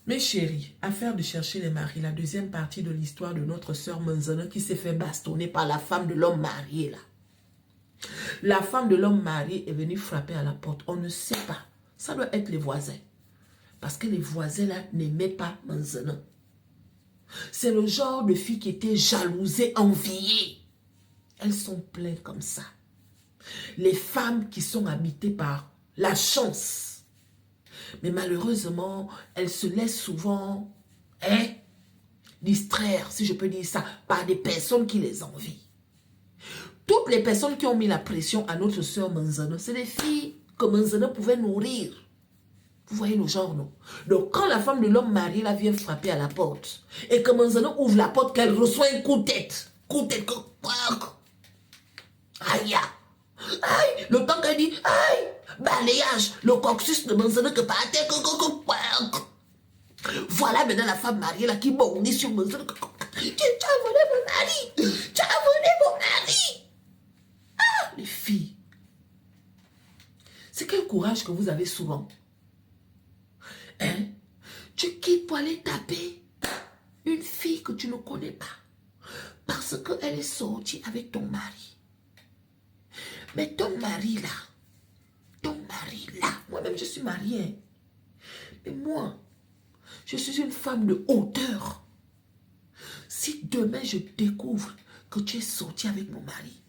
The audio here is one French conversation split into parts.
Mes chéris, affaire de chercher les maris, la deuxième partie de l'histoire de notre sœur Manzana qui s'est fait bastonner par la femme de l'homme marié là. La femme de l'homme marié est venue frapper à la porte. On ne sait pas. Ça doit être les voisins. Parce que les voisins là n'aimaient pas Manzana. C'est le genre de fille qui était jalousée, enviée. Elles sont pleines comme ça. Les femmes qui sont habitées par la chance. Mais malheureusement, elles se laissent souvent distraire, si je peux dire ça, par des personnes qui les envient. Toutes les personnes qui ont mis la pression à notre sœur Manzana, c'est des filles que Manzana pouvait nourrir. Vous voyez le genre, non? Donc, quand la femme de l'homme marié là vient frapper à la porte, et que Manzana ouvre la porte, qu'elle reçoit un coup de tête. Coup de tête. Aïe! Aïe! Le temps qu'elle dit, aïe! Balayage, le coccyx de Manzana que par terre. Voilà maintenant la femme mariée là qui bondit sur Manzana. Tu as volé mon mari! Tu as volé mon mari! Ah! Les filles! C'est quel courage que vous avez souvent. Hein? Tu quittes pour aller taper une fille que tu ne connais pas parce qu'elle est sortie avec ton mari. Mais ton mari là, moi-même je suis mariée. Mais moi, je suis une femme de hauteur. Si demain je découvre que tu es sortie avec mon mari,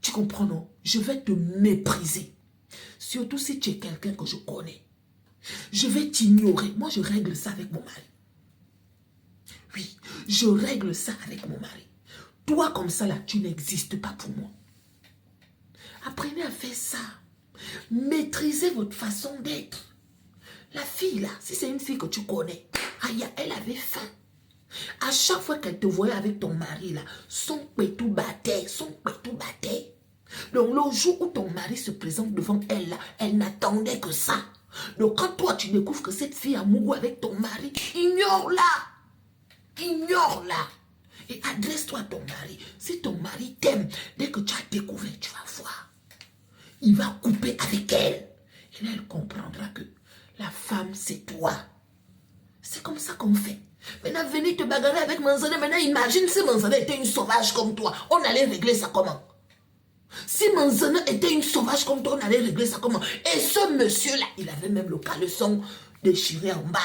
tu comprends non? Je vais te mépriser. Surtout si tu es quelqu'un que je connais. Je vais t'ignorer. Moi, je règle ça avec mon mari. Oui, je règle ça avec mon mari. Toi, comme ça, là, tu n'existes pas pour moi. Apprenez à faire ça. Maîtrisez votre façon d'être. La fille, là, si c'est une fille que tu connais, aïe, elle avait faim. À chaque fois qu'elle te voyait avec ton mari, là, son pétou battait, Donc, le jour où ton mari se présente devant elle, là, elle n'attendait que ça. Donc, quand toi, tu découvres que cette fille a mouru avec ton mari, ignore-la. Ignore-la. Et adresse-toi à ton mari. Si ton mari t'aime, dès que tu as découvert, tu vas voir. Il va couper avec elle. Et là, elle comprendra que la femme, c'est toi. C'est comme ça qu'on fait. Maintenant, venez te bagarrer avec Manzana. Maintenant, imagine si Manzana était une sauvage comme toi. On allait régler ça comment? Si Manzana était une sauvage comme toi, on allait régler ça comment? Et ce monsieur-là, il avait même le caleçon déchiré en bas.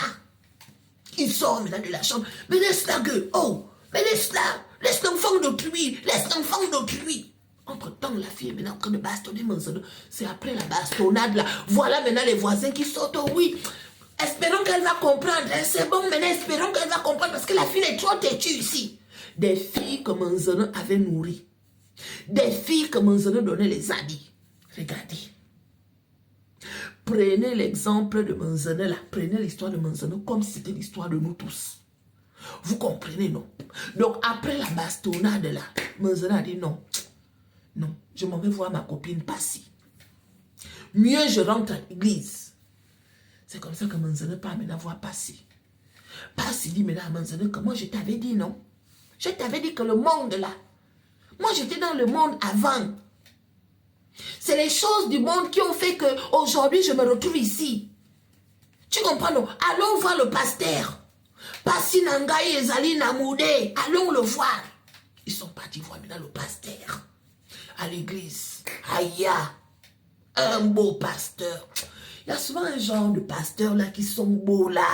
Il sort maintenant de la chambre. Mais laisse la gueule. Oh, mais laisse-la. Laisse l'enfant d'autrui. Laisse l'enfant d'autrui. Entre-temps, la fille est maintenant en train de bastonner Manzana. C'est après la bastonnade là. Voilà maintenant les voisins qui sortent. Oh oui. Espérons qu'elle va comprendre. C'est bon, maintenant espérons qu'elle va comprendre parce que la fille est trop têtue ici. Des filles que Manzana avait nourries. Des filles que Manzana donnait les habits. Regardez. Prenez l'exemple de Manzana là. Prenez l'histoire de Manzana comme si c'était l'histoire de nous tous. Vous comprenez, non? Donc après la bastonnade là, Manzana a dit non. Non, je m'en vais voir ma copine Passi. Mieux je rentre à l'église. C'est comme ça que Manzana part maintenant voir Passi. Passi dit maintenant à Manzana que moi je t'avais dit non. Je t'avais dit que le monde là, moi j'étais dans le monde avant. C'est les choses du monde qui ont fait que aujourd'hui je me retrouve ici. Tu comprends non? Allons voir le pasteur. Passi Nangaï et Zali Namoudé. Allons le voir. Ils sont partis voir maintenant le pasteur. À l'église. Aïe. Un beau pasteur. Il y a souvent un genre de pasteurs là qui sont beaux là.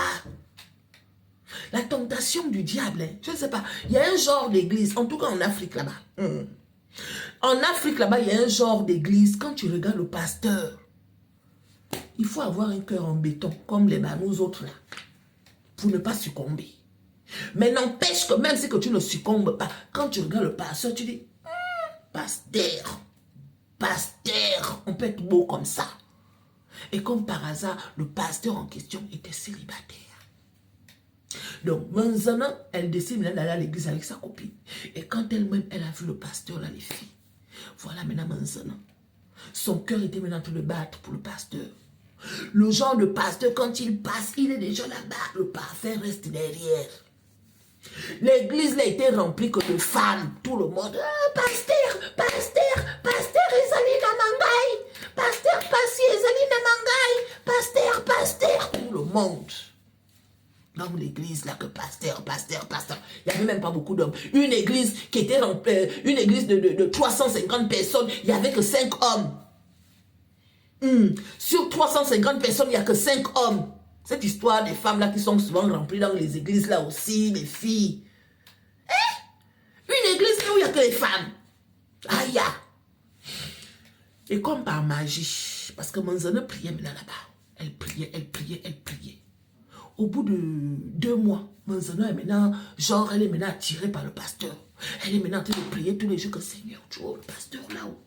La tentation du diable, hein, je ne sais pas. Il y a un genre d'église, en tout cas en Afrique là-bas. En Afrique là-bas, il y a un genre d'église. Quand tu regardes le pasteur, il faut avoir un cœur en béton, comme les nous autres là, pour ne pas succomber. Mais n'empêche que même si que tu ne succombes pas, quand tu regardes le pasteur, tu dis, pasteur, on peut être beau comme ça. Et comme par hasard, le pasteur en question était célibataire. Donc, Manzana, elle décide d'aller à l'église avec sa copine. Et quand elle-même, elle a vu le pasteur là, les filles. Voilà maintenant Manzana. Son cœur était maintenant en train de battre pour le pasteur. Le genre de pasteur, quand il passe, il est déjà là-bas. Le parfum reste derrière. L'église a été remplie que de femmes. Tout le monde. Ah, pasteur, Ezali Namangaï. Pasteur Passi Ezali Namangaï. Pasteur. Tout le monde. dans l'église là que pasteur. Il n'y avait même pas beaucoup d'hommes. Une église qui était une église de 350 personnes, il n'y avait que 5 hommes. Sur 350 personnes, il n'y a que 5 hommes. Cette histoire des femmes là qui sont souvent remplies dans les églises là aussi, les filles. Une église où il n'y a que les femmes. Aïe. Et comme par magie, parce que Manzana priait maintenant là-bas. Elle priait. Au bout de 2 mois, Manzana est maintenant, genre, elle est maintenant attirée par le pasteur. Elle est maintenant en train de prier tous les jours que Seigneur, tu vois le pasteur là-haut.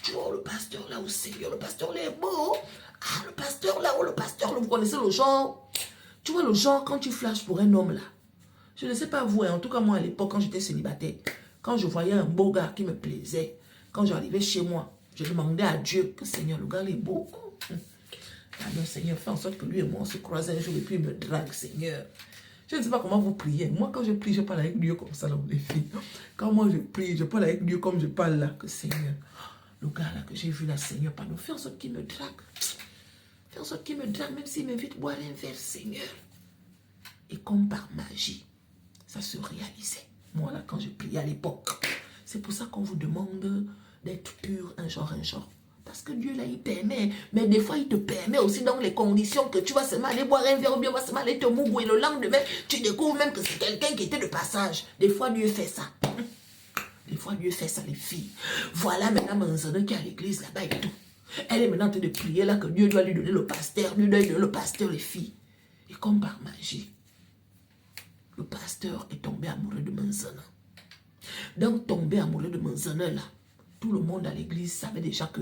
Tu vois le pasteur là-haut, Seigneur, le pasteur là est beau. Ah, le pasteur là-haut, le pasteur, vous connaissez le genre. Tu vois le genre quand tu flashes pour un homme là. Je ne sais pas vous, en tout cas moi à l'époque quand j'étais célibataire, quand je voyais un beau gars qui me plaisait, quand j'arrivais chez moi, je demandais à Dieu que Seigneur, le gars est beau. Alors Seigneur, fais en sorte que lui et moi on se croise un jour et puis il me drague, Seigneur. Je ne sais pas comment vous priez. Moi quand je prie, je parle avec Dieu comme ça, là, les filles. Quand moi je prie, je parle avec Dieu comme je parle là, que Seigneur, le gars là que j'ai vu là, Seigneur, pardon, fais en sorte qu'il me drague. Fais en sorte qu'il me drague, même s'il m'invite boire un verre, Seigneur. Et comme par magie, ça se réalisait. Moi, là, quand je priais à l'époque, c'est pour ça qu'on vous demande d'être pur, un genre. Parce que Dieu, là, il permet. Mais des fois, il te permet aussi dans les conditions que tu vas seulement aller boire un verre ou bien tu vas seulement aller te mougouer. Et le lendemain, tu découvres même que c'est quelqu'un qui était de passage. Des fois, Dieu fait ça. Des fois, Dieu fait ça, les filles. Voilà maintenant Manzana qui est à l'église là-bas et tout. Elle est maintenant en train de prier là que Dieu doit lui donner le pasteur. Dieu doit lui donner le pasteur, les filles. Et comme par magie, le pasteur est tombé amoureux de Manzana. Donc, tombé amoureux de Manzana là, tout le monde à l'église savait déjà que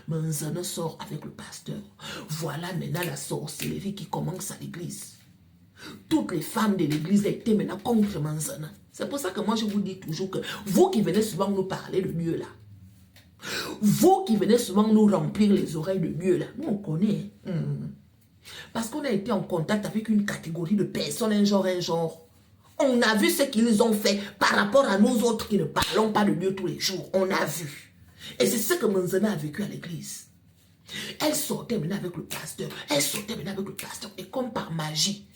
Manzana sort avec le pasteur. Voilà maintenant la sorcellerie qui commence à l'église. Toutes les femmes de l'église étaient maintenant contre Manzana. C'est pour ça que moi je vous dis toujours que vous qui venez souvent nous parler de Dieu là, vous qui venez souvent nous remplir les oreilles de Dieu là, nous on connaît. Parce qu'on a été en contact avec une catégorie de personnes, un genre. On a vu ce qu'ils ont fait par rapport à nous autres qui ne parlons pas de Dieu tous les jours. On a vu. Et c'est ce que Manzana a vécu à l'église. Elle sortait maintenant avec le pasteur. Et comme par magie,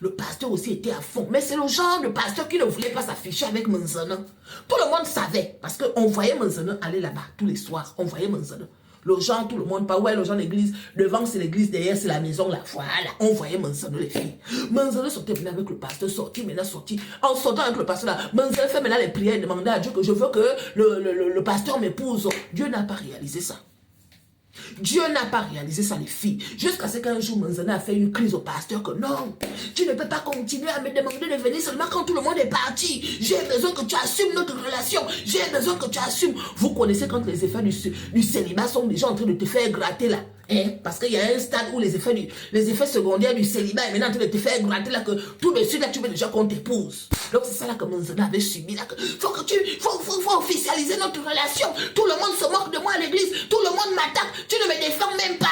le pasteur aussi était à fond. Mais c'est le genre de pasteur qui ne voulait pas s'afficher avec Manzana. Tout le monde savait. Parce qu'on voyait Manzana aller là-bas tous les soirs. On voyait Manzana. Le genre, tout le monde, pas ouais, le genre d'église, devant c'est l'église, derrière c'est la maison, là, voilà, on voyait Manzana, les filles. Manzana sortait maintenant avec le pasteur, sorti. En sortant avec le pasteur, là, Manzana fait maintenant les prières, demandait à Dieu que je veux que le pasteur m'épouse. Dieu n'a pas réalisé ça. Dieu n'a pas réalisé ça, les filles. Jusqu'à ce qu'un jour, Manzana a fait une crise au pasteur que non, tu ne peux pas continuer à me demander de venir seulement quand tout le monde est parti. J'ai besoin que tu assumes notre relation. J'ai besoin que tu assumes. Vous connaissez quand les effets du célibat sont déjà en train de te faire gratter là. Hein? Parce qu'il y a un stade où les effets secondaires du célibat est maintenant en train de te faire gratter là que tout de suite là tu veux déjà qu'on t'épouse. Donc c'est ça là que Manzana avait subi là que faut officialiser notre relation. Tout le monde se moque de moi à l'église. Tout le monde m'attaque. Tu ne me défends même pas.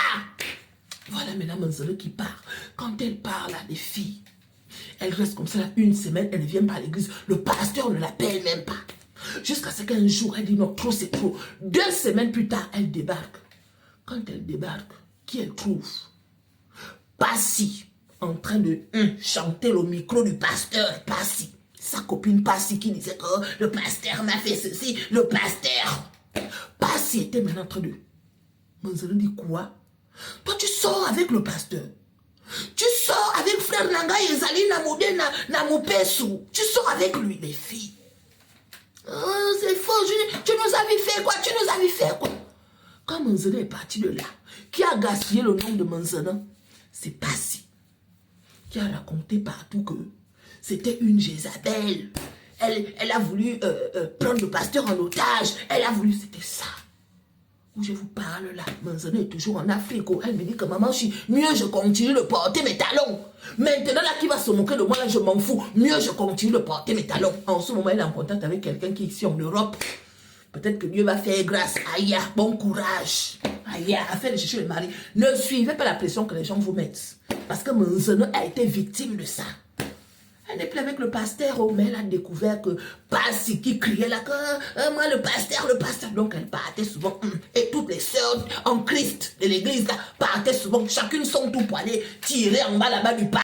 Voilà maintenant Manzana qui part. Quand elle part là, les filles, elle reste comme ça là, une semaine, elle ne vient pas à l'église. Le pasteur ne l'appelle même pas. Jusqu'à ce qu'un jour, elle dit non, trop c'est trop. 2 semaines plus tard, elle débarque. Quand elle débarque, qui elle trouve? Passy, en train de chanter le micro du pasteur. Passy, sa copine Passy qui disait que le pasteur m'a fait ceci, le pasteur. Passy était maintenant en train de... Manzana dit quoi? Toi tu sors avec le pasteur. Tu sors avec frère Nanga et Zali Namode Namopesu. Tu sors avec lui, les filles. Oh, c'est faux, tu nous as vu faire quoi? Quand Manzana est parti de là, qui a gaspillé le nom de Manzana? C'est Passy. Qui a raconté partout que c'était une Jézabel. Elle a voulu prendre le pasteur en otage. Elle a voulu, c'était ça. Où je vous parle là, Manzana est toujours en Afrique. Elle me dit que maman, mieux je continue de porter mes talons. Maintenant là, qui va se moquer de moi, là, je m'en fous. Mieux je continue de porter mes talons. En ce moment, elle est en contact avec quelqu'un qui est ici en Europe. Peut-être que Dieu va faire grâce. Aïe, bon courage. Aïe, afin de chercher le mari. Ne suivez pas la pression que les gens vous mettent. Parce que Manzana a été victime de ça. Elle n'est plus avec le pasteur, mais elle a découvert que Passy qui criait là que moi le pasteur. Donc elle partait souvent. Et toutes les sœurs en Christ de l'église là partaient souvent. Chacune son tout poilé, tiré en bas là-bas du pasteur.